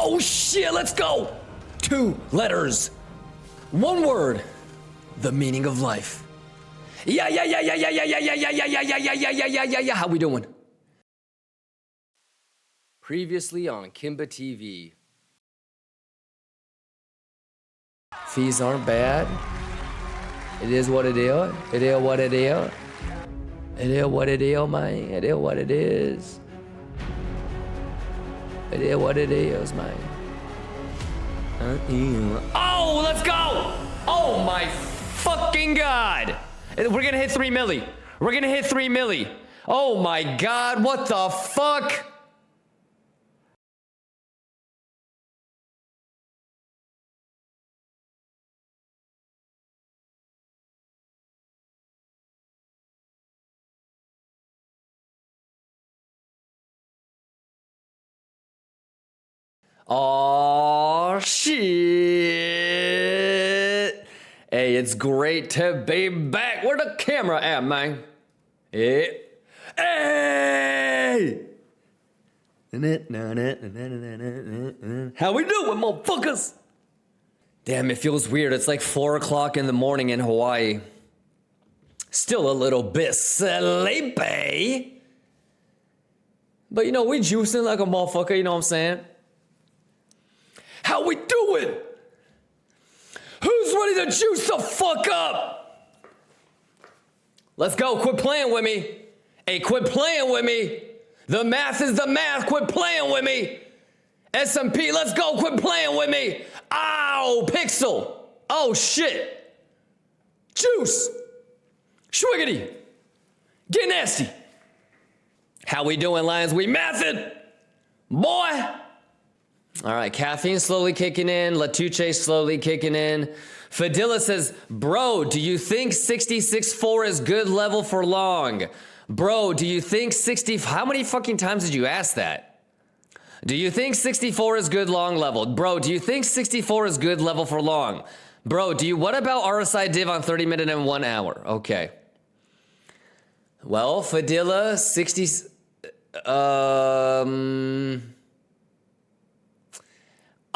Oh shit, let's go. 2 letters. 1 word. The meaning of life. Yeah. How we doing? Previously on Kimba TV. Fees aren't bad. It is what it is. It is what it is. It is what it is, man. It is what it is. It is what it is, man. Oh, let's go! Oh my fucking God! We're gonna hit 3 milli. We're gonna hit 3 milli. Oh my God, what the fuck? Oh shit. Hey, it's great to be back. Where the camera at, man? Yeah. Hey! How we doing, motherfuckers? Damn, it feels weird. It's like 4 o'clock in the morning in Hawaii. Still a little bit sleepy. But you know, we juicing like a motherfucker, you know what I'm saying? How we doing? Who's ready to juice the fuck up? Let's go, quit playing with me. Hey, quit playing with me. The math is the math, quit playing with me. S&P, let's go, quit playing with me. Ow, pixel. Oh shit. Juice. Schwiggity. Get nasty. How we doing, Lions? We mathin'. Boy. All right, caffeine slowly kicking in. Latuche slowly kicking in. Fadilla says, bro, do you think 66.4 is good level for long? Bro, do you think 60... How many fucking times did you ask that? Do you think 64 is good long level? Bro, do you think 64 is good level for long? Bro, do you... What about RSI div on 30 minute and 1 hour? Okay. Well, Fadilla, 60...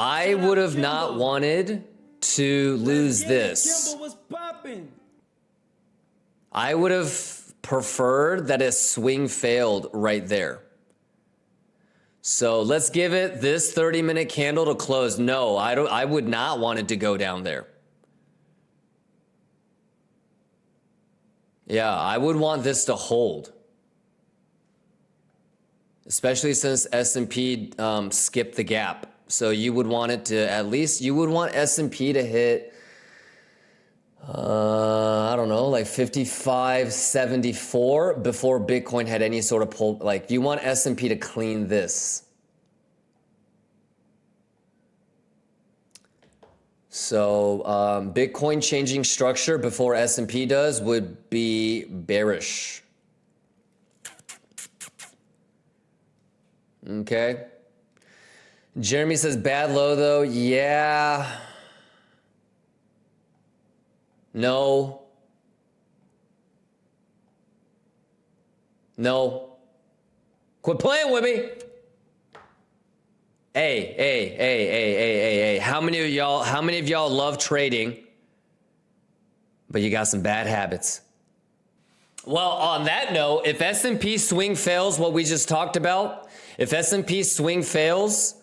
I would have not wanted to lose this. I would have preferred that a swing failed right there. So let's give it this 30-minute candle to close. No, I would not want it to go down there. Yeah, I would want this to hold. Especially since S&P skipped the gap. So you would want it to, at least you would want S&P to hit, I don't know, like 55.74 before Bitcoin had any sort of pull. Like you want S&P to clean this. So Bitcoin changing structure before S&P does would be bearish. Okay. Jeremy says bad low though. Yeah. No. No. Quit playing with me. Hey. How many of y'all love trading, but you got some bad habits? Well, on that note, if S&P swing fails what we just talked about, if S&P swing fails,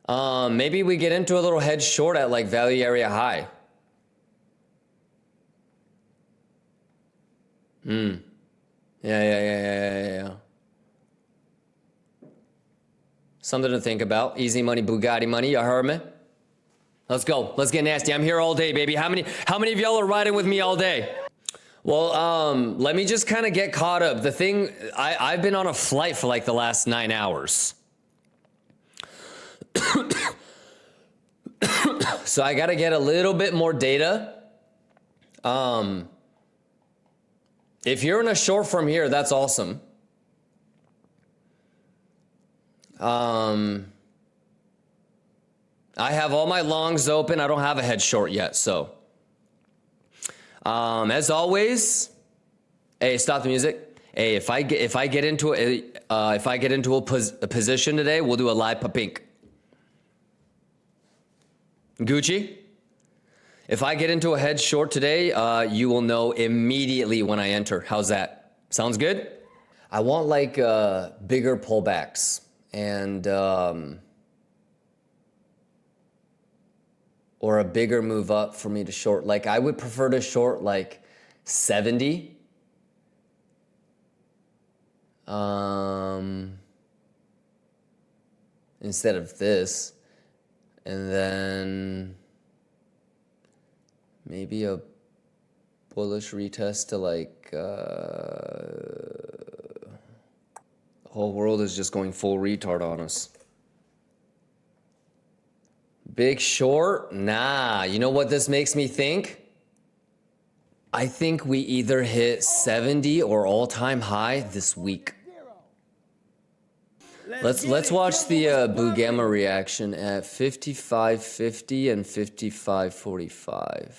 maybe we get into a little hedge short at like value area high. Yeah. Something to think about. Easy money, Bugatti money. You heard me? Let's go. Let's get nasty. I'm here all day, baby. How many of y'all are riding with me all day? Well, let me just kind of get caught up. The thing, I've been on a flight for like the last 9 hours. So I got to get a little bit more data. If you're in a short from here, that's awesome. I have all my longs open. I don't have a head short yet, so as always, hey, stop the music. Hey, if I get into a position today, we'll do a live pink. Gucci? If I get into a hedge short today, you will know immediately when I enter. How's that? Sounds good? I want like bigger pullbacks and or a bigger move up for me to short. Like I would prefer to short like 70. Instead of this. And then maybe a bullish retest to like, the whole world is just going full retard on us. Big short? Nah, you know what this makes me think? I think we either hit 70 or all-time high this week. Let's watch the Blue Gamma reaction at 55.50 and 55.45.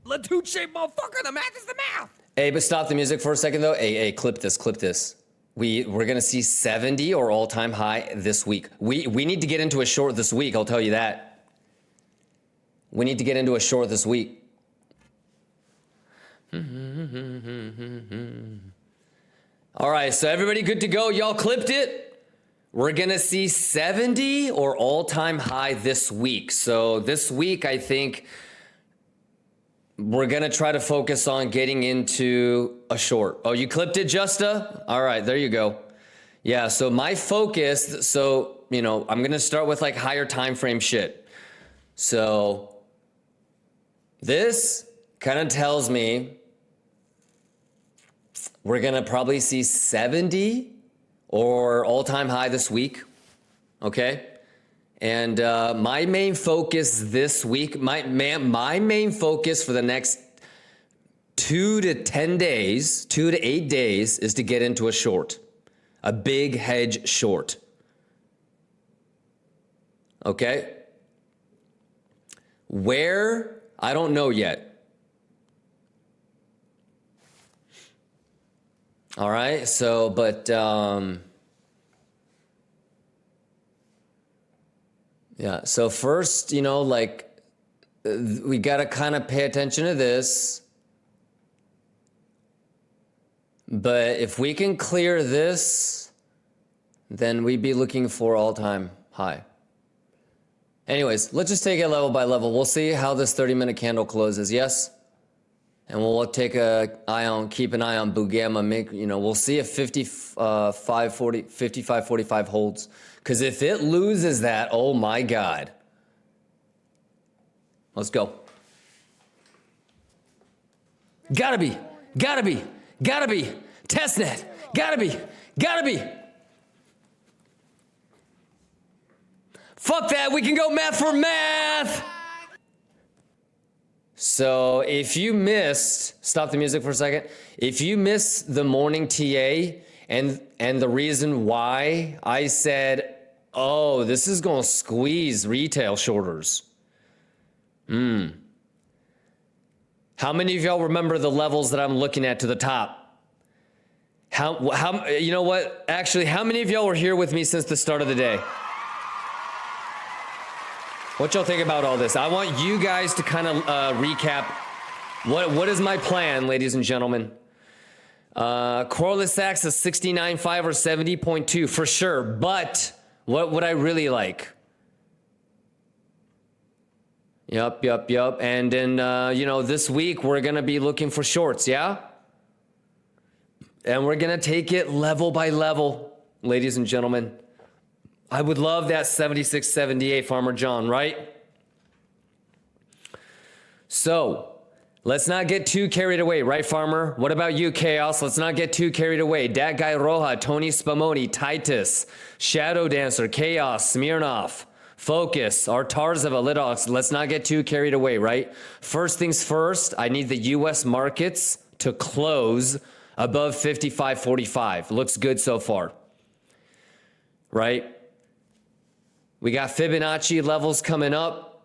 Latuche, motherfucker, the math is the math. Hey, but stop the music for a second though. Hey, clip this. We're gonna see 70 or all-time high this week. We need to get into a short this week, I'll tell you that. We need to get into a short this week. All right, so everybody good to go? Y'all clipped it? We're gonna see 70 or all-time high this week. So this week, I think we're gonna try to focus on getting into a short. Oh, you clipped it, Justa? All right, there you go. Yeah, so my focus, so, you know, I'm gonna start with like higher time frame shit. So this kind of tells me we're gonna probably see 70 or all-time high this week, okay? And my main focus this week, my main focus for the next 2 to 10 days, 2 to 8 days, is to get into a short, a big hedge short, okay? Where? I don't know yet. All right, so, but, yeah, so first, you know, like, we got to kind of pay attention to this. But if we can clear this, then we'd be looking for all-time high. Anyways, let's just take it level by level. We'll see how this 30-minute candle closes, yes? And we'll take keep an eye on Blue Gamma. We'll see if 55.45 holds. Because if it loses that, oh my God. Let's go. Gotta be. Testnet. Gotta be. Fuck that, we can go math for math. So if you missed, stop the music for a second. If you missed the morning TA and the reason why I said, oh, this is gonna squeeze retail shorters. How many of y'all remember the levels that I'm looking at to the top? How you know what? Actually, how many of y'all were here with me since the start of the day? What y'all think about all this? I want you guys to kind of recap. What is my plan, ladies and gentlemen? Correlate Sachs is 69.5 or 70.2 for sure. But what would I really like? Yup. And then, this week we're going to be looking for shorts, yeah? And we're going to take it level by level, ladies and gentlemen. I would love that 76, 78, Farmer John, right? So, let's not get too carried away, right, Farmer? What about you, Chaos? Let's not get too carried away. Dat Guy Roja, Tony Spumoni, Titus, Shadow Dancer, Chaos, Smirnoff, Focus, Artarzeva, Lidox. Let's not get too carried away, right? First things first, I need the U.S. markets to close above 55.45. Looks good so far, right? We got Fibonacci levels coming up,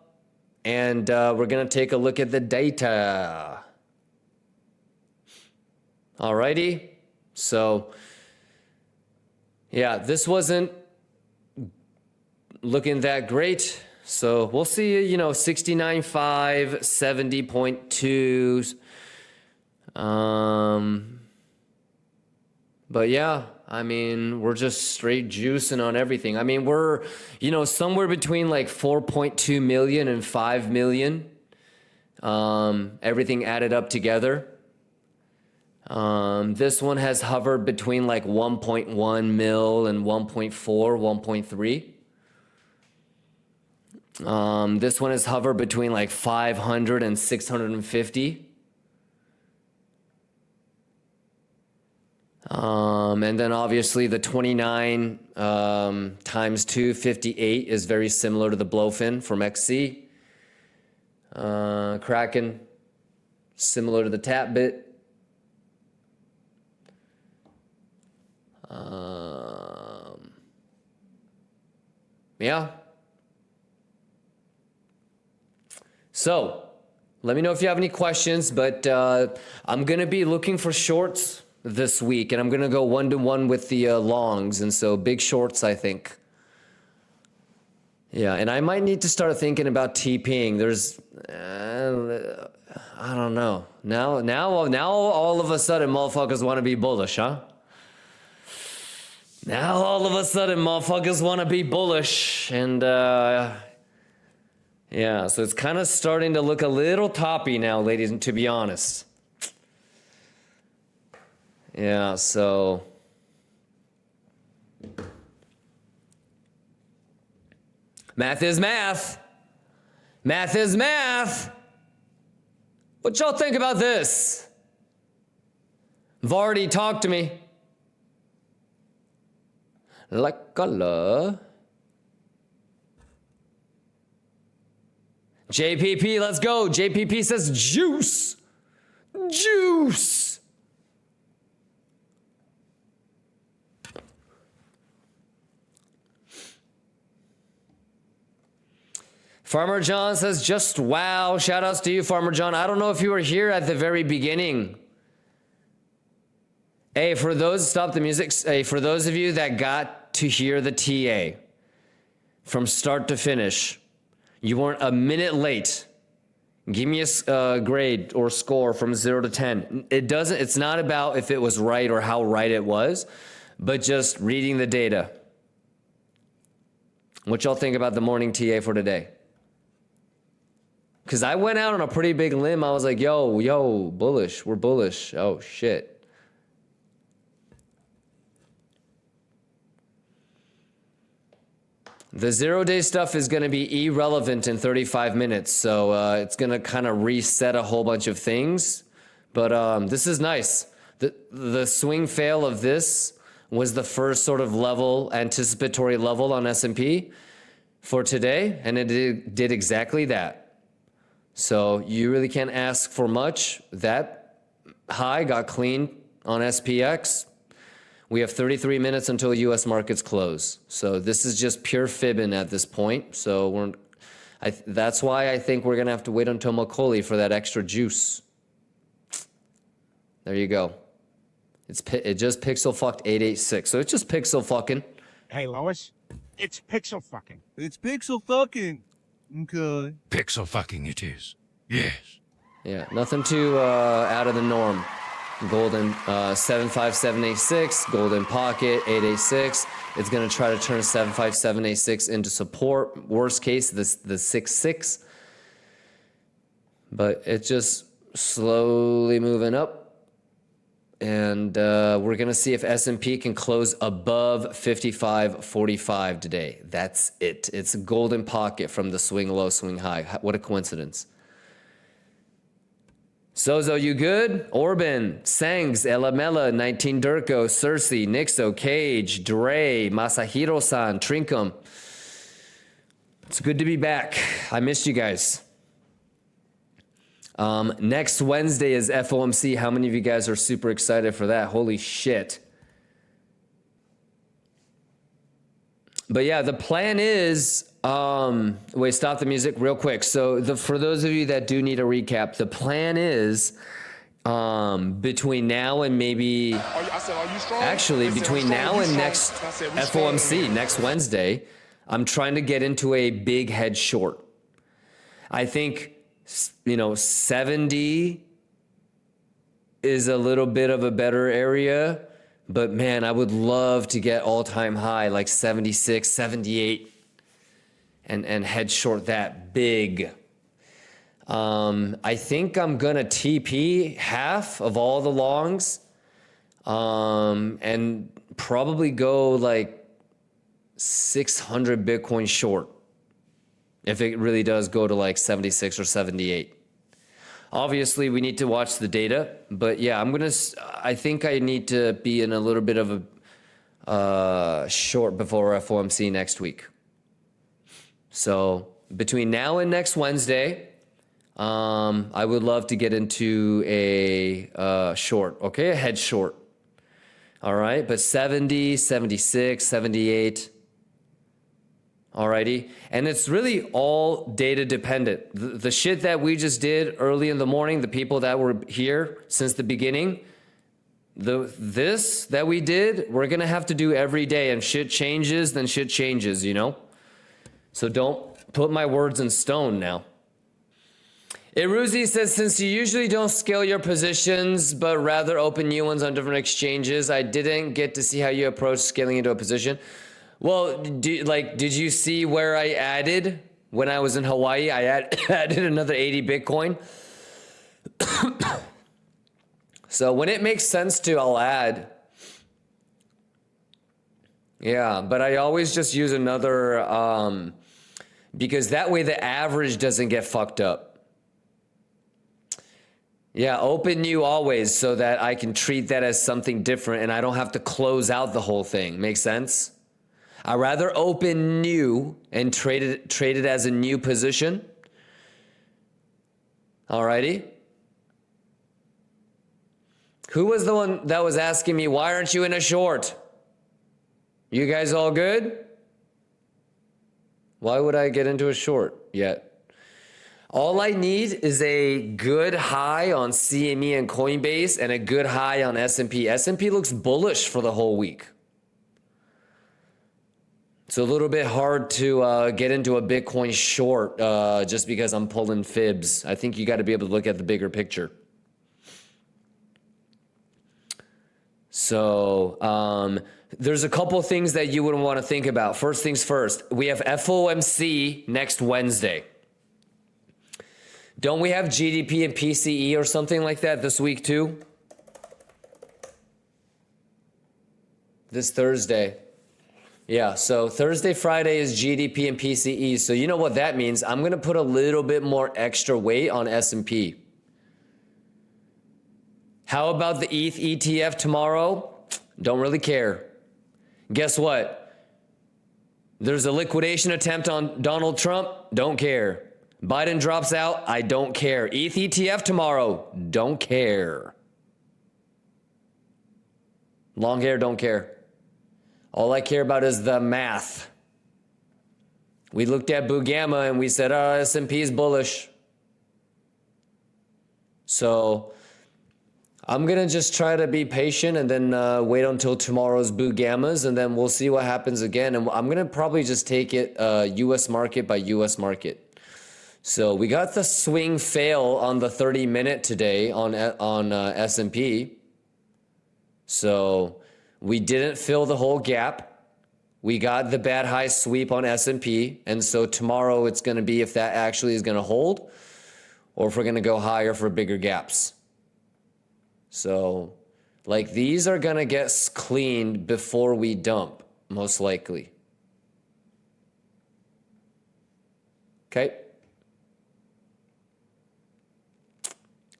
and we're going to take a look at the data. Alrighty. So, yeah, this wasn't looking that great. So we'll see, you know, 69.5, 70.2. But yeah, I mean, we're just straight juicing on everything. I mean, we're, you know, somewhere between like 4.2 million and 5 million. Everything added up together. This one has hovered between like 1.1 mil and 1.4, 1.3. This one has hovered between like 500 and 650. And then obviously the 29 times 258 is very similar to the blowfin from MEXC. Kraken, similar to the tap bit. Yeah. So, let me know if you have any questions, but I'm going to be looking for shorts this week, and I'm going to go 1-to-1 with the longs, and so big shorts, I think. Yeah, and I might need to start thinking about TPing. There's, I don't know. Now, all of a sudden, motherfuckers want to be bullish, huh? Now, all of a sudden, motherfuckers want to be bullish, and yeah, so it's kind of starting to look a little toppy now, ladies, to be honest. Yeah, so math is math. Math is math. What y'all think about this? Vardy, talk to me. Like a love. JPP, let's go. JPP says juice. Juice. Farmer John says, just wow. Shout outs to you, Farmer John. I don't know if you were here at the very beginning. Hey, for those, stop the music. Hey, for those of you that got to hear the TA from start to finish, you weren't a minute late. Give me a grade or score from 0 to 10. It's not about if it was right or how right it was, but just reading the data. What y'all think about the morning TA for today? Because I went out on a pretty big limb. I was like, yo, bullish. We're bullish. Oh, shit. The 0-day stuff is going to be irrelevant in 35 minutes. So it's going to kind of reset a whole bunch of things. But this is nice. The swing fail of this was the first sort of level, anticipatory level on S&P for today. And it did exactly that. So you really can't ask for much. That high got cleaned on SPX. We have 33 minutes until U.S. markets close. So this is just pure fibbing at this point. So that's why I think we're going to have to wait until Macaulay for that extra juice. There you go. It just pixel fucked 886. So it's just pixel fucking. Hey, Lois, it's pixel fucking. It's pixel fucking. Okay. Pixel fucking it is. Yes. Yeah, nothing too out of the norm. Golden 75786, golden pocket 886. It's going to try to turn 75786 into support. Worst case, the 66. But it's just slowly moving up. And we're going to see if S&P can close above 55.45 today. That's it. It's a golden pocket from the swing low, swing high. What a coincidence. Sozo, you good? Orban, Sangs, Elamela, 19 Durko, Cersei, Nixo, Cage, Dre, Masahiro-san, Trinkum. It's good to be back. I missed you guys. Next Wednesday is FOMC. How many of you guys are super excited for that? Holy shit. But yeah, the plan is, wait, stop the music real quick. So for those of you that do need a recap, the plan is, between now and maybe, actually between now and next FOMC, next Wednesday, I'm trying to get into a big head short. I think, 70 is a little bit of a better area, but man, I would love to get all-time high like 76, 78 and head short that big. I think I'm gonna TP half of all the longs, and probably go like 600 Bitcoin short if it really does go to like 76 or 78. Obviously, we need to watch the data, but yeah, I think I need to be in a little bit of a short before FOMC next week. So between now and next Wednesday, I would love to get into a short, okay? A head short. All right, but 70, 76, 78. Alrighty, and it's really all data dependent. The shit that we just did early in the morning, the people that were here since the beginning, this that we did, we're gonna have to do every day, and shit changes, then shit changes, So don't put my words in stone now. Iruzi says, since you usually don't scale your positions, but rather open new ones on different exchanges, I didn't get to see how you approach scaling into a position. Well, did you see where I added when I was in Hawaii? I added another 80 Bitcoin. So when it makes sense to, I'll add. Yeah, but I always just use another, because that way the average doesn't get fucked up. Yeah, open new always so that I can treat that as something different and I don't have to close out the whole thing. Make sense? I'd rather open new and trade it as a new position. Alrighty. Who was the one that was asking me, why aren't you in a short? You guys all good? Why would I get into a short yet? All I need is a good high on CME and Coinbase and a good high on S&P. S&P looks bullish for the whole week. It's a little bit hard to get into a Bitcoin short just because I'm pulling fibs. I think you got to be able to look at the bigger picture. So there's a couple things that you would want to think about. First things first, we have FOMC next Wednesday. Don't we have GDP and PCE or something like that this week too? This Thursday. Yeah, so Thursday, Friday is GDP and PCE. So you know what that means? I'm going to put a little bit more extra weight on S&P. How about the ETH ETF tomorrow? Don't really care. Guess what? There's a liquidation attempt on Donald Trump. Don't care. Biden drops out. I don't care. ETH ETF tomorrow. Don't care. Long hair, don't care. All I care about is the math. We looked at Bugama and we said, S&P is bullish. So I'm going to just try to be patient and then wait until tomorrow's Bugamas, and then we'll see what happens again. And I'm going to probably just take it U.S. market by U.S. market. So we got the swing fail on the 30-minute today on S&P. So we didn't fill the whole gap. We got the bad high sweep on S&P. And so tomorrow it's going to be if that actually is going to hold or if we're going to go higher for bigger gaps. So like these are going to get cleaned before we dump, most likely. Okay.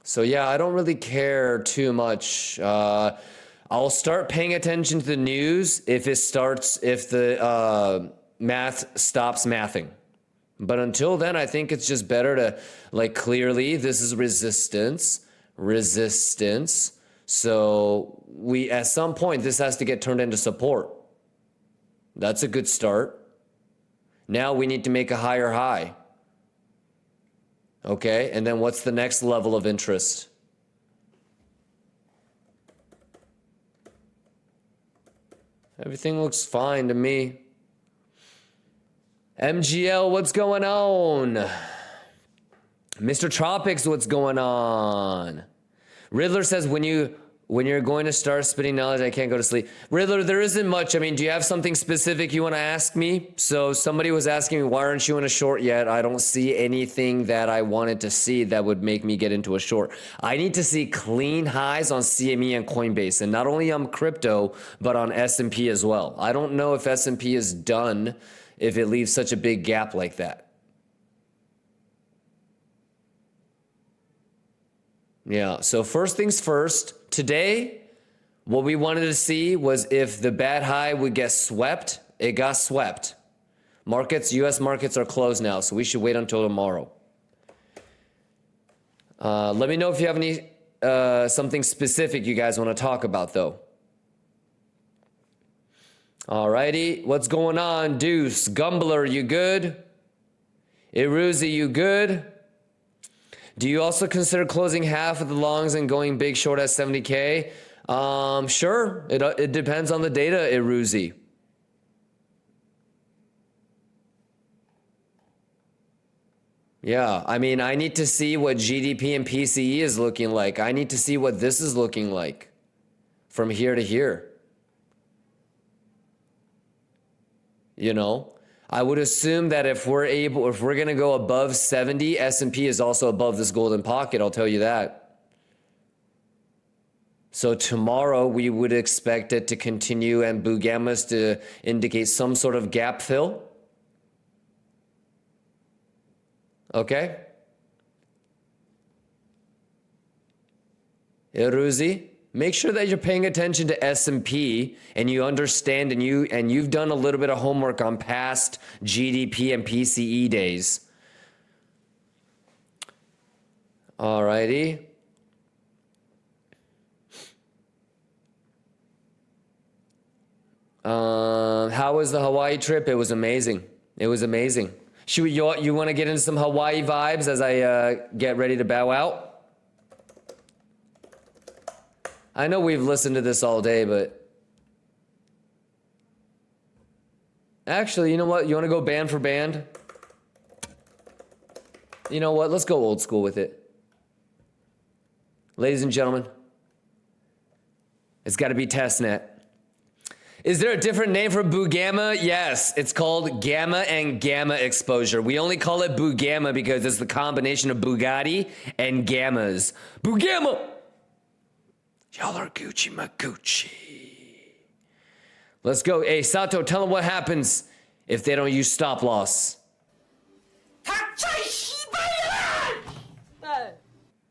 So yeah, I don't really care too much. I'll start paying attention to the news if the math stops mathing. But until then, I think it's just better to, like, clearly this is resistance. So at some point, this has to get turned into support. That's a good start. Now we need to make a higher high. Okay, and then what's the next level of interest? Everything looks fine to me. MGL, what's going on? Mr. Tropics, what's going on? Riddler says, when you're going to start spitting knowledge, I can't go to sleep. Riddler, there isn't much. I mean, do you have something specific you want to ask me? So somebody was asking me, why aren't you in a short yet? I don't see anything that I wanted to see that would make me get into a short. I need to see clean highs on CME and Coinbase, and not only on crypto, but on S&P as well. I don't know if S&P is done if it leaves such a big gap like that. Yeah, so first things first, today, what we wanted to see was if the bad high would get swept. It got swept. Markets, US markets are closed now, so we should wait until tomorrow. Let me know if you have any something specific you guys want to talk about, though. Alrighty, what's going on? Deuce, Gumbler, you good? Iruzi, you good? Do you also consider closing half of the longs and going big short at 70K? Sure. It depends on the data, Iruzi. Yeah, I mean, I need to see what GDP and PCE is looking like. I need to see what this is looking like from here to here. You know? I would assume that if we're going to go above 70, S&P is also above this golden pocket. I'll tell you that. So tomorrow we would expect it to continue and Boo Gammas to indicate some sort of gap fill. Okay. Iruzi, make sure that you're paying attention to S&P and you understand and you've done a little bit of homework on past GDP and PCE days. Alrighty. How was the Hawaii trip? It was amazing. It was amazing. You want to get into some Hawaii vibes as I get ready to bow out? I know we've listened to this all day, but actually, you know what? You want to go band for band? You know what? Let's go old school with it. Ladies and gentlemen, it's got to be testnet. Is there a different name for Boo Gamma? Yes, it's called Gamma and Gamma exposure. We only call it Boo Gamma because it's the combination of Bugatti and Gammas. Boo Gamma! Y'all are Gucci Magucci. Let's go. Hey, Sato, tell them what happens if they don't use stop loss.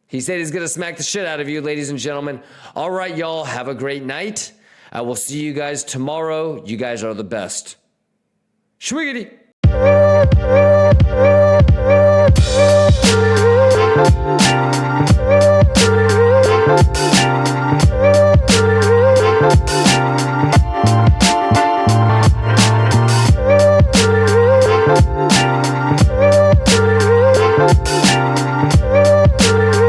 He said he's going to smack the shit out of you, ladies and gentlemen. All right, y'all, have a great night. I will see you guys tomorrow. You guys are the best. Schwiggity.